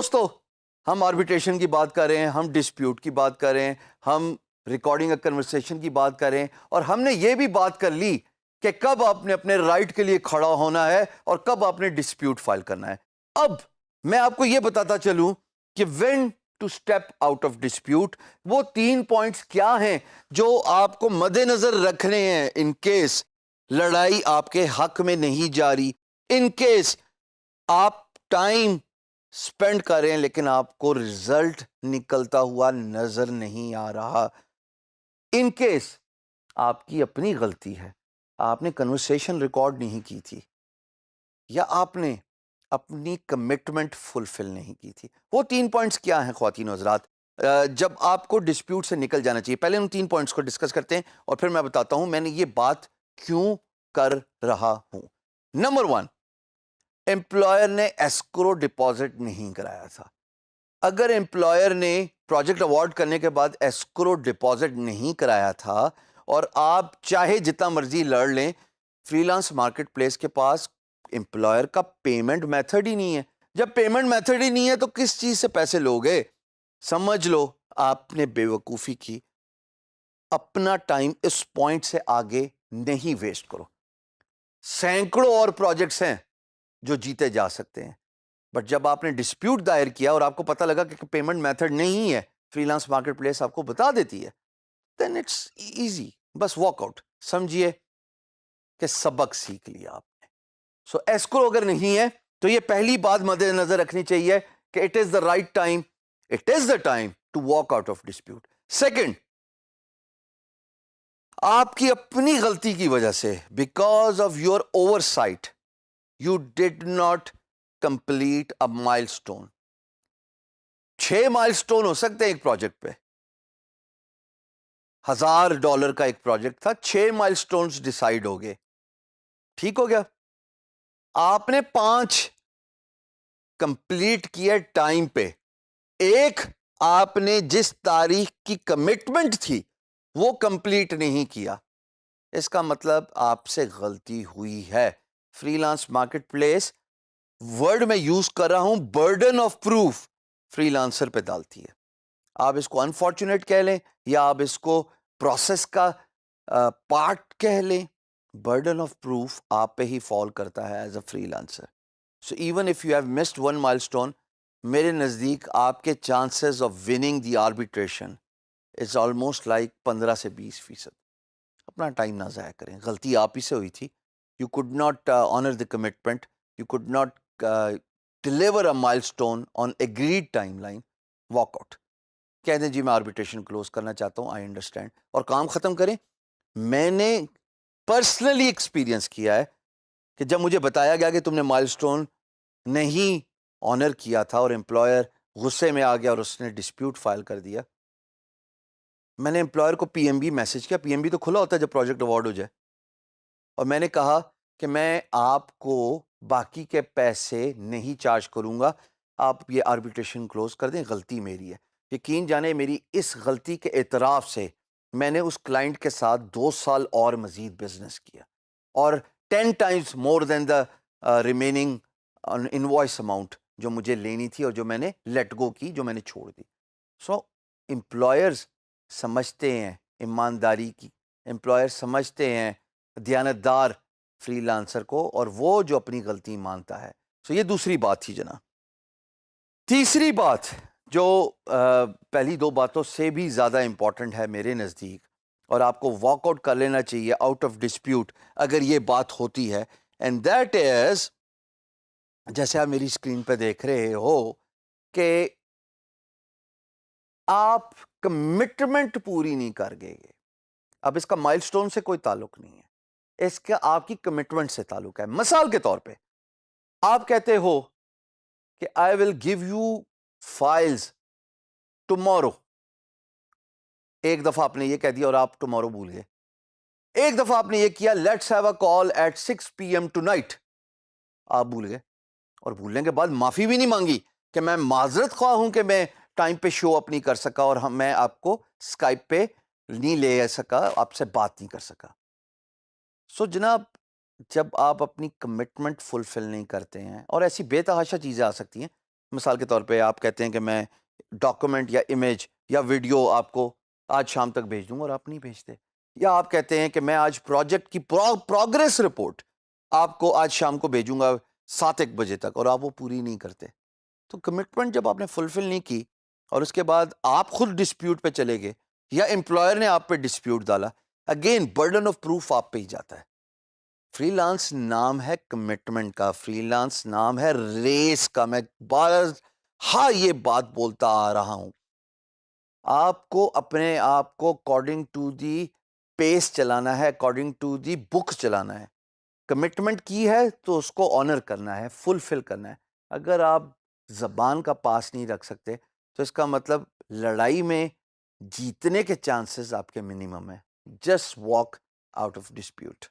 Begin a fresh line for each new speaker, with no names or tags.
دوستو ہم آربیٹریشن کی بات کر رہے ہیں, ہم ڈسپیوٹ کی بات کر رہے ہیں, ہم ریکارڈنگ کنورسیشن کی بات کر رہے ہیں, اور ہم نے یہ بھی بات کر لی کہ کب آپ نے اپنے رائٹ کے لیے کھڑا ہونا ہے اور کب آپ نے ڈسپیوٹ فائل کرنا ہے. اب میں آپ کو یہ بتاتا چلوں کہ when to step out of dispute, وہ 3 پوائنٹس کیا ہیں جو آپ کو مد نظر رکھنے ہیں ان کیس لڑائی آپ کے حق میں نہیں جاری, ان کیس آپ ٹائم سپینڈ کریں لیکن آپ کو رزلٹ نکلتا ہوا نظر نہیں آ رہا, ان کیس آپ کی اپنی غلطی ہے, آپ نے کنورسیشن ریکارڈ نہیں کی تھی, یا آپ نے اپنی کمٹمنٹ فلفل نہیں کی تھی. وہ 3 پوائنٹس کیا ہیں خواتین و حضرات جب آپ کو ڈسپیوٹ سے نکل جانا چاہیے؟ پہلے ان 3 پوائنٹس کو ڈسکس کرتے ہیں اور پھر میں بتاتا ہوں میں نے یہ بات کیوں کر رہا ہوں. نمبر 1, امپلائر نے ایسکرو ڈپازٹ نہیں کرایا تھا. اگر امپلائر نے پروجیکٹ اوارڈ کرنے کے بعد ایسکرو ڈپازٹ نہیں کرایا تھا, اور آپ چاہے جتنا مرضی لڑ لیں, فری لانس مارکیٹ پلیس کے پاس امپلائر کا پیمنٹ میتھڈ ہی نہیں ہے. جب پیمنٹ میتھڈ ہی نہیں ہے تو کس چیز سے پیسے لوگے؟ سمجھ لو آپ نے بے وقوفی کی. اپنا ٹائم اس پوائنٹ سے آگے نہیں ویسٹ کرو. سینکڑوں اور پروجیکٹس ہیں جو جیتے جا سکتے ہیں, بٹ جب آپ نے ڈسپیوٹ دائر کیا اور آپ کو پتہ لگا کہ پیمنٹ میتھڈ نہیں ہے, فری لانس مارکیٹ پلیس آپ کو بتا دیتی ہے, دین اٹس ایزی, بس واک آؤٹ. سمجھیے کہ سبق سیکھ لیا آپ نے. سو ایسکرو اگر نہیں ہے تو یہ پہلی بات مد نظر رکھنی چاہیے کہ it is the right time, it is the time to walk out of dispute. Second, آپ کی اپنی غلطی کی وجہ سے, because of your oversight, you did not complete a milestone. 6 مائل سٹون ہو سکتے ہیں ایک پروجیکٹ پہ. $1000 کا ایک پروجیکٹ تھا, 6 مائل سٹونز ڈیسائیڈ ہو گئے, ٹھیک ہو گیا. آپ نے 5 کمپلیٹ کیا ٹائم پہ, ایک آپ نے جس تاریخ کی کمٹمنٹ تھی وہ کمپلیٹ نہیں کیا. اس کا مطلب آپ سے غلطی ہوئی ہے. Free lance market place word میں یوز کر رہا ہوں, burden of proof free lancer پہ ڈالتی ہے. آپ اس کو انفارچونیٹ کہہ لیں یا آپ اس کو پروسیس کا پارٹ کہہ لیں, برڈن آف پروف آپ پہ ہی فال کرتا ہے as a free lancer. So even if you have missed 1 مائل اسٹون, میرے نزدیک آپ کے chances of winning the arbitration is almost like 15 سے 20%. اپنا ٹائم نہ ضائع کریں, غلطی آپ ہی سے ہوئی تھی. You could not honour the commitment, you could not deliver a milestone on agreed timeline. Walk out, کہہ دیں جی میں آربیٹریشن کلوز کرنا چاہتا ہوں, آئی انڈرسٹینڈ, اور کام ختم کریں. میں نے پرسنلی ایکسپیرینس کیا ہے کہ جب مجھے بتایا گیا کہ تم نے مائل سٹون نہیں آنر کیا تھا اور امپلائر غصے میں آ گیا اور اس نے ڈسپیوٹ فائل کر دیا, میں نے امپلائر کو پی ایم بی میسج کیا. پی ایم بی تو کھلا ہوتا ہے جب پروجیکٹ اوارڈ ہو جائے, اور میں نے کہا کہ میں آپ کو باقی کے پیسے نہیں چارج کروں گا, آپ یہ آربیٹریشن کلوز کر دیں, غلطی میری ہے. یقین جانے میری اس غلطی کے اعتراف سے میں نے اس کلائنٹ کے ساتھ 2 سال اور مزید بزنس کیا, اور 10 times more than the remaining invoice amount جو مجھے لینی تھی اور جو میں نے لیٹ گو کی, جو میں نے چھوڑ دی. سو امپلائرز سمجھتے ہیں ایمانداری کی, امپلائر سمجھتے ہیں دیانتدار فری لانسر کو, اور وہ جو اپنی غلطی مانتا ہے. سو یہ دوسری بات تھی جناب. تیسری بات جو پہلی 2 باتوں سے بھی زیادہ امپورٹنٹ ہے میرے نزدیک, اور آپ کو واک آؤٹ کر لینا چاہیے آؤٹ آف ڈسپیوٹ اگر یہ بات ہوتی ہے, اینڈ دیٹ از, جیسے آپ میری اسکرین پہ دیکھ رہے ہو کہ آپ کمٹمنٹ پوری نہیں کر گئے. اب اس کا مائل سٹون سے کوئی تعلق نہیں ہے, اس کا آپ کی کمٹمنٹ سے تعلق ہے. مثال کے طور پہ آپ کہتے ہو کہ I will give you files tomorrow. ایک دفعہ آپ نے یہ کہہ دیا اور آپ ٹمورو بھول گئے. ایک دفعہ آپ نے یہ کیا, let's have a call at 6 PM tonight, آپ بھول گئے, اور بھولنے کے بعد معافی بھی نہیں مانگی کہ میں معذرت خواہ ہوں کہ میں ٹائم پہ شو اپ نہیں کر سکا اور میں آپ کو اسکائپ پہ نہیں لے سکا, آپ سے بات نہیں کر سکا. سو جناب, جب آپ اپنی کمٹمنٹ فلفل نہیں کرتے ہیں, اور ایسی بے تحاشا چیزیں آ سکتی ہیں, مثال کے طور پہ آپ کہتے ہیں کہ میں ڈاکومنٹ یا امیج یا ویڈیو آپ کو آج شام تک بھیج دوں گا اور آپ نہیں بھیجتے، یا آپ کہتے ہیں کہ میں آج پروجیکٹ کی پروگریس رپورٹ آپ کو آج شام کو بھیجوں گا 7-1 بجے تک، اور آپ وہ پوری نہیں کرتے. تو کمٹمنٹ جب آپ نے فلفل نہیں کی اور اس کے بعد آپ خود ڈسپیوٹ پہ چلے گئے یا امپلائر نے آپ پہ ڈسپیوٹ ڈالا، اگین برڈن آف پروف آپ پہ ہی جاتا ہے. فری لانس نام ہے کمٹمنٹ کا، فری لانس نام ہے ریس کا. میں ہاں یہ بات بولتا آ رہا ہوں، آپ کو اپنے آپ کو اکارڈنگ ٹو دی پیس چلانا ہے، اکارڈنگ ٹو دی بک چلانا ہے. کمٹمنٹ کی ہے تو اس کو آنر کرنا ہے، فلفل کرنا ہے. اگر آپ زبان کا پاس نہیں رکھ سکتے تو اس کا مطلب لڑائی میں جیتنے کے چانسز آپ کے منیمم ہیں. Just walk out of dispute.